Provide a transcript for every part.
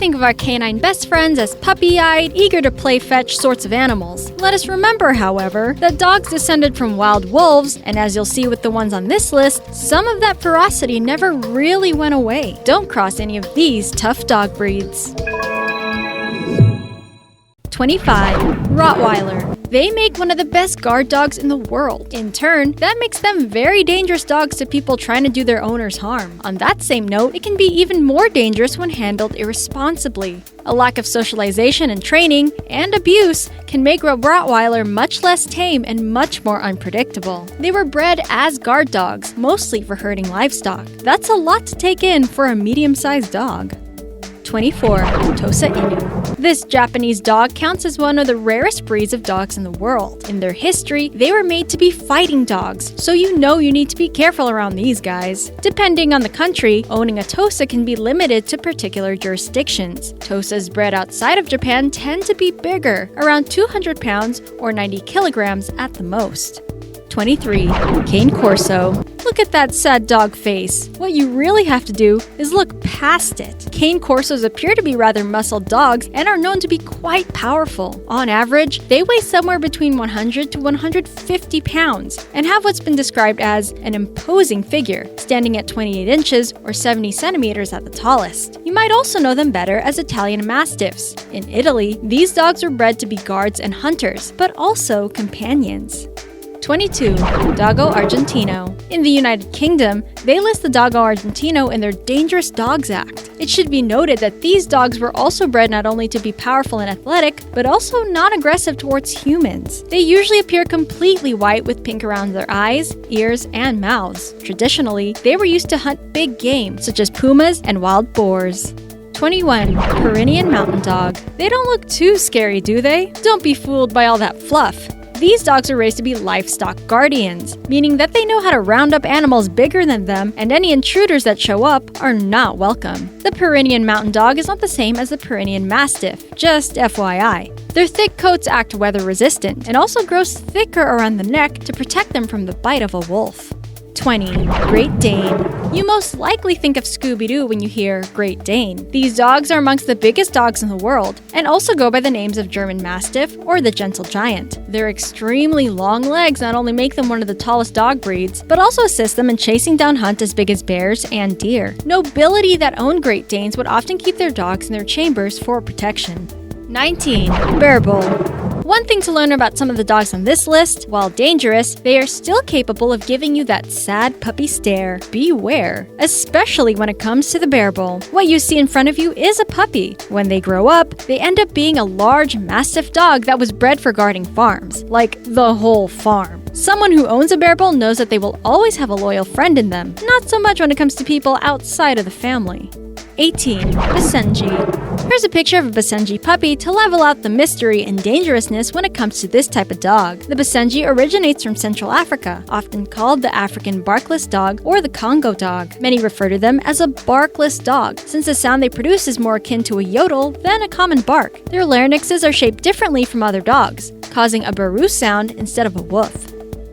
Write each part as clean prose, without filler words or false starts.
think of our canine best friends as puppy-eyed, eager to play fetch sorts of animals. Let us remember, however, that dogs descended from wild wolves, and as you'll see with the ones on this list, some of that ferocity never really went away. Don't cross any of these tough dog breeds. 25. Rottweiler. They make one of the best guard dogs in the world. In turn, that makes them very dangerous dogs to people trying to do their owners harm. On that same note, it can be even more dangerous when handled irresponsibly. A lack of socialization and training, and abuse, can make a Rottweiler much less tame and much more unpredictable. They were bred as guard dogs, mostly for herding livestock. That's a lot to take in for a medium-sized dog. 24. Tosa Inu. This Japanese dog counts as one of the rarest breeds of dogs in the world. In their history, they were made to be fighting dogs, so you know you need to be careful around these guys. Depending on the country, owning a Tosa can be limited to particular jurisdictions. Tosas bred outside of Japan tend to be bigger, around 200 pounds or 90 kilograms at the most. 23. Cane Corso. Look at that sad dog face. What you really have to do is look past it. Cane Corsos appear to be rather muscled dogs and are known to be quite powerful. On average, they weigh somewhere between 100 to 150 pounds and have what's been described as an imposing figure, standing at 28 inches or 70 centimeters at the tallest. You might also know them better as Italian Mastiffs. In Italy, these dogs were bred to be guards and hunters, but also companions. 22. Doggo Argentino. In the United Kingdom, they list the Doggo Argentino in their Dangerous Dogs Act. It should be noted that these dogs were also bred not only to be powerful and athletic, but also non-aggressive towards humans. They usually appear completely white with pink around their eyes, ears, and mouths. Traditionally, they were used to hunt big game, such as pumas and wild boars. 21. Pyrenean Mountain Dog. They don't look too scary, do they? Don't be fooled by all that fluff. These dogs are raised to be livestock guardians, meaning that they know how to round up animals bigger than them, and any intruders that show up are not welcome. The Pyrenean Mountain Dog is not the same as the Pyrenean Mastiff, just FYI. Their thick coats act weather resistant, and also grows thicker around the neck to protect them from the bite of a wolf. 20. Great Dane. You most likely think of Scooby-Doo when you hear Great Dane. These dogs are amongst the biggest dogs in the world, and also go by the names of German Mastiff or the Gentle Giant. Their extremely long legs not only make them one of the tallest dog breeds, but also assist them in chasing down hunt as big as bears and deer. Nobility that own Great Danes would often keep their dogs in their chambers for protection. 19. Bear Bull. One thing to learn about some of the dogs on this list, while dangerous, they are still capable of giving you that sad puppy stare. Beware, especially when it comes to the bear bull. What you see in front of you is a puppy. When they grow up, they end up being a large, mastiff dog that was bred for guarding farms. Like, the whole farm. Someone who owns a bear bull knows that they will always have a loyal friend in them, not so much when it comes to people outside of the family. 18. Basenji. Here's a picture of a Basenji puppy to level out the mystery and dangerousness when it comes to this type of dog. The Basenji originates from Central Africa, often called the African barkless dog or the Congo dog. Many refer to them as a barkless dog, since the sound they produce is more akin to a yodel than a common bark. Their larynxes are shaped differently from other dogs, causing a baru sound instead of a woof.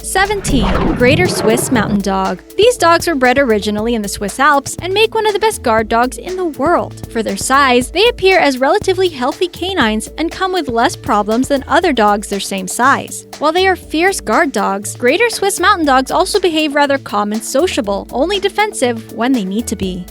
17. Greater Swiss Mountain Dog. These dogs were bred originally in the Swiss Alps and make one of the best guard dogs in the world. For their size, they appear as relatively healthy canines and come with less problems than other dogs their same size. While they are fierce guard dogs, Greater Swiss Mountain Dogs also behave rather calm and sociable, only defensive when they need to be.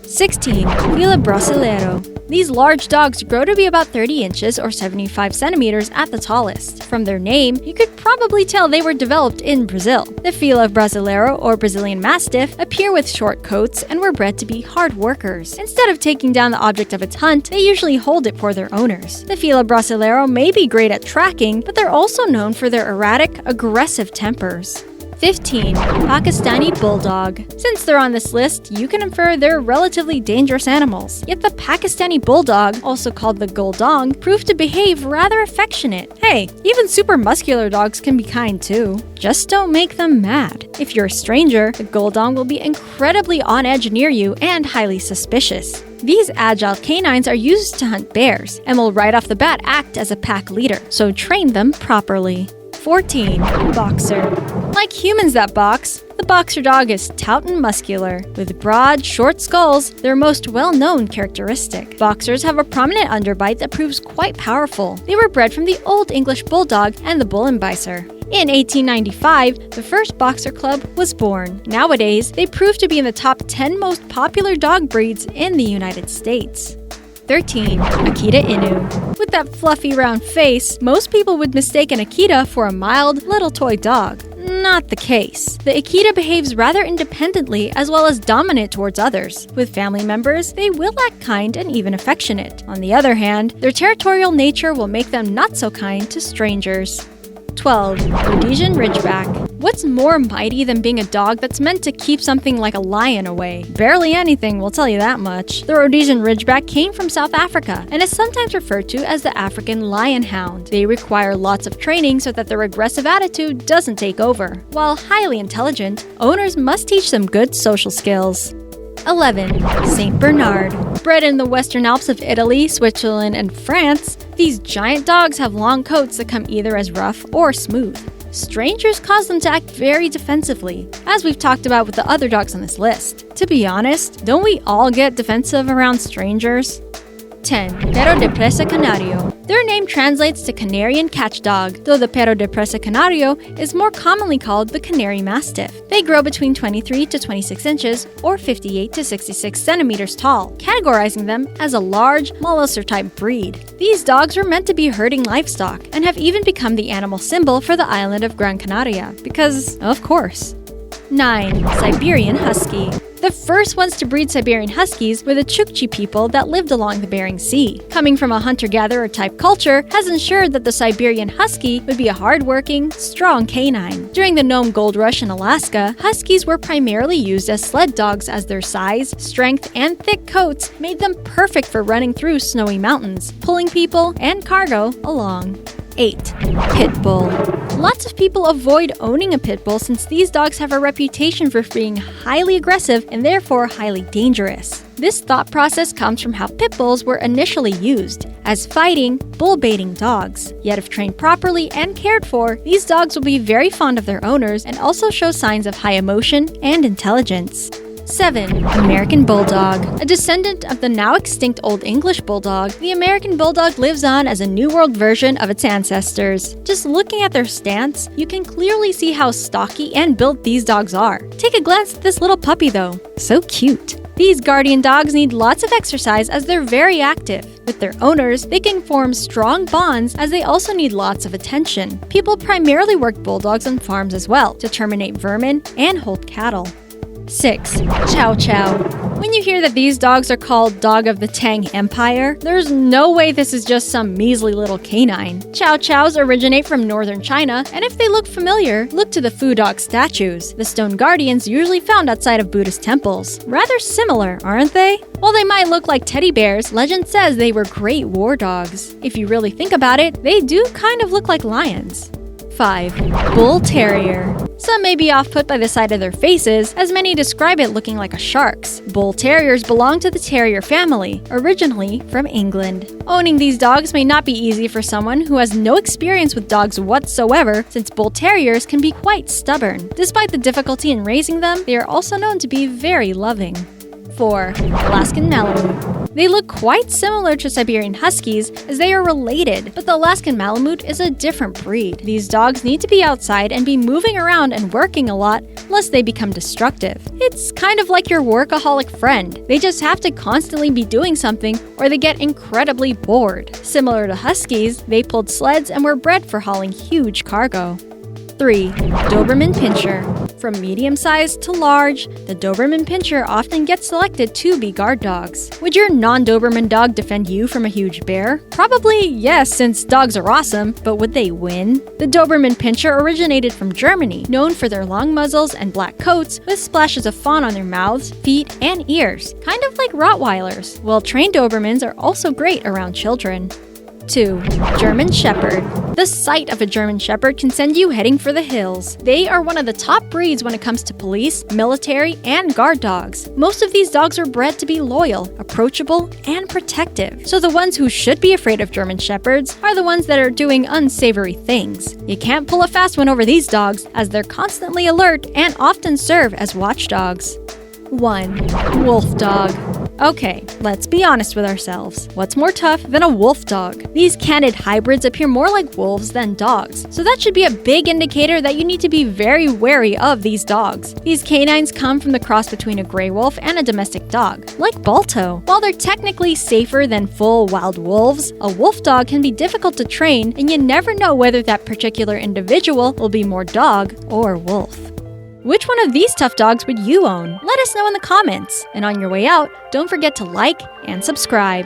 16. FILA Brasileiro. These large dogs grow to be about 30 inches or 75 centimeters at the tallest. From their name, you could probably tell they were developed in Brazil. The FILA Brasileiro or Brazilian Mastiff appear with short coats and were bred to be hard workers. Instead of taking down the object of its hunt, they usually hold it for their owners. The FILA Brasileiro may be great at tracking, but they're also known for their erratic, aggressive tempers. 15. Pakistani Bulldog. Since they're on this list, you can infer they're relatively dangerous animals. Yet the Pakistani Bulldog, also called the Guldong, proved to behave rather affectionate. Hey, even super muscular dogs can be kind too. Just don't make them mad. If you're a stranger, the Guldong will be incredibly on edge near you and highly suspicious. These agile canines are used to hunt bears and will right off the bat act as a pack leader, so train them properly. 14. Boxer. Like humans that box, the boxer dog is stout and muscular. With broad, short skulls, their most well-known characteristic. Boxers have a prominent underbite that proves quite powerful. They were bred from the Old English Bulldog and the Bullenbeißer. In 1895, the first boxer club was born. Nowadays, they prove to be in the top 10 most popular dog breeds in the United States. 13. Akita Inu. With that fluffy round face, most people would mistake an Akita for a mild, little toy dog. Not the case. The Akita behaves rather independently as well as dominant towards others. With family members, they will act kind and even affectionate. On the other hand, their territorial nature will make them not so kind to strangers. 12. Rhodesian Ridgeback. What's more mighty than being a dog that's meant to keep something like a lion away? Barely anything, we'll tell you that much. The Rhodesian Ridgeback came from South Africa and is sometimes referred to as the African lion hound. They require lots of training so that their aggressive attitude doesn't take over. While highly intelligent, owners must teach them good social skills. 11. Saint Bernard. Bred in the Western Alps of Italy, Switzerland, and France, these giant dogs have long coats that come either as rough or smooth. Strangers cause them to act very defensively, as we've talked about with the other dogs on this list. To be honest, don't we all get defensive around strangers? 10. Perro de Presa Canario. Their name translates to Canarian catch dog, though the Perro de Presa Canario is more commonly called the Canary Mastiff. They grow between 23 to 26 inches or 58 to 66 centimeters tall, categorizing them as a large Molosser-type breed. These dogs were meant to be herding livestock and have even become the animal symbol for the island of Gran Canaria, because, of course. 9. Siberian Husky. The first ones to breed Siberian Huskies were the Chukchi people that lived along the Bering Sea. Coming from a hunter-gatherer type culture has ensured that the Siberian Husky would be a hard-working, strong canine. During the Nome Gold Rush in Alaska, Huskies were primarily used as sled dogs as their size, strength, and thick coats made them perfect for running through snowy mountains, pulling people and cargo along. 8. Pitbull. Lots of people avoid owning a pit bull since these dogs have a reputation for being highly aggressive and therefore highly dangerous. This thought process comes from how pit bulls were initially used, as fighting, bull-baiting dogs. Yet if trained properly and cared for, these dogs will be very fond of their owners and also show signs of high emotion and intelligence. 7. American Bulldog. A descendant of the now extinct Old English Bulldog, the American Bulldog lives on as a New World version of its ancestors. Just looking at their stance, you can clearly see how stocky and built these dogs are. Take a glance at this little puppy though. So cute. These guardian dogs need lots of exercise as they're very active. With their owners, they can form strong bonds as they also need lots of attention. People primarily work bulldogs on farms as well to terminate vermin and hold cattle. 6. Chow Chow. When you hear that these dogs are called Dog of the Tang Empire, there's no way this is just some measly little canine. Chow Chows originate from northern China, and if they look familiar, look to the Fu Dog statues, the stone guardians usually found outside of Buddhist temples. Rather similar, aren't they? While they might look like teddy bears, legend says they were great war dogs. If you really think about it, they do kind of look like lions. 5. Bull Terrier. Some may be off-put by the sight of their faces, as many describe it looking like a shark's. Bull Terriers belong to the Terrier family, originally from England. Owning these dogs may not be easy for someone who has no experience with dogs whatsoever, since Bull Terriers can be quite stubborn. Despite the difficulty in raising them, they are also known to be very loving. 4. Alaskan Malamute. They look quite similar to Siberian Huskies as they are related, but the Alaskan Malamute is a different breed. These dogs need to be outside and be moving around and working a lot, lest they become destructive. It's kind of like your workaholic friend. They just have to constantly be doing something or they get incredibly bored. Similar to Huskies, they pulled sleds and were bred for hauling huge cargo. 3. Doberman Pinscher. From medium-sized to large, the Doberman Pinscher often gets selected to be guard dogs. Would your non-Doberman dog defend you from a huge bear? Probably yes, since dogs are awesome, but would they win? The Doberman Pinscher originated from Germany, known for their long muzzles and black coats with splashes of fawn on their mouths, feet, and ears, kind of like Rottweilers. Well-trained Dobermans are also great around children. 2. German Shepherd. The sight of a German Shepherd can send you heading for the hills. They are one of the top breeds when it comes to police, military, and guard dogs. Most of these dogs are bred to be loyal, approachable, and protective. So the ones who should be afraid of German Shepherds are the ones that are doing unsavory things. You can't pull a fast one over these dogs, as they're constantly alert and often serve as watchdogs. 1. Wolf Dog. Okay, let's be honest with ourselves. What's more tough than a wolf dog? These candid hybrids appear more like wolves than dogs, so that should be a big indicator that you need to be very wary of these dogs. These canines come from the cross between a gray wolf and a domestic dog, like Balto. While they're technically safer than full wild wolves, a wolf dog can be difficult to train, and you never know whether that particular individual will be more dog or wolf. Which one of these tough dogs would you own? Let us know in the comments. And on your way out, don't forget to like and subscribe.